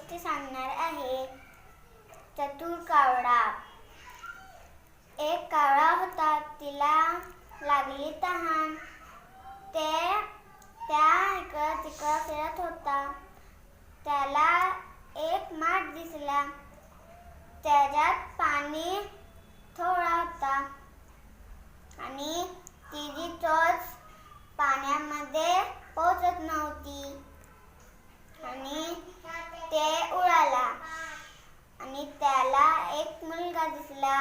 गोष्ट सांगणार आहे. चतुर कावळा. एक कावळा होता, तिला लागली तहान. त्या इकडं तिकडं फिरत होता. त्याला एक माठ दिसला. त्याच्यात पाणी थोडा होता आणि तिची चोच पाण्यामध्ये पोचत नव्हती आणि ते उडाला. आणि त्याला एक मुलगा दिसला.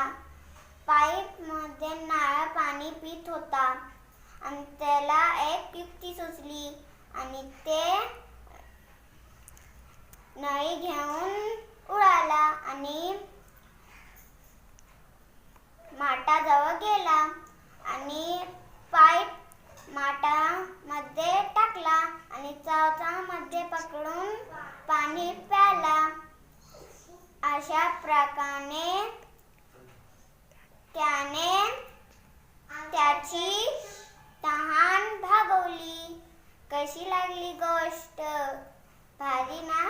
पाईप मध्ये नारळ पाणी पीत होता आणि त्याला एक युक्ती सुचली आणि ते नळी घेऊन उडाला आणि माठाजवळ गेला आणि पाईप माठामध्ये टाकला आणि चोचामध्ये पकडून पाणी प्याला. अशा प्रकारे त्याने त्याची तहान भागवली. कशी लागली गोष्ट? भारी ना?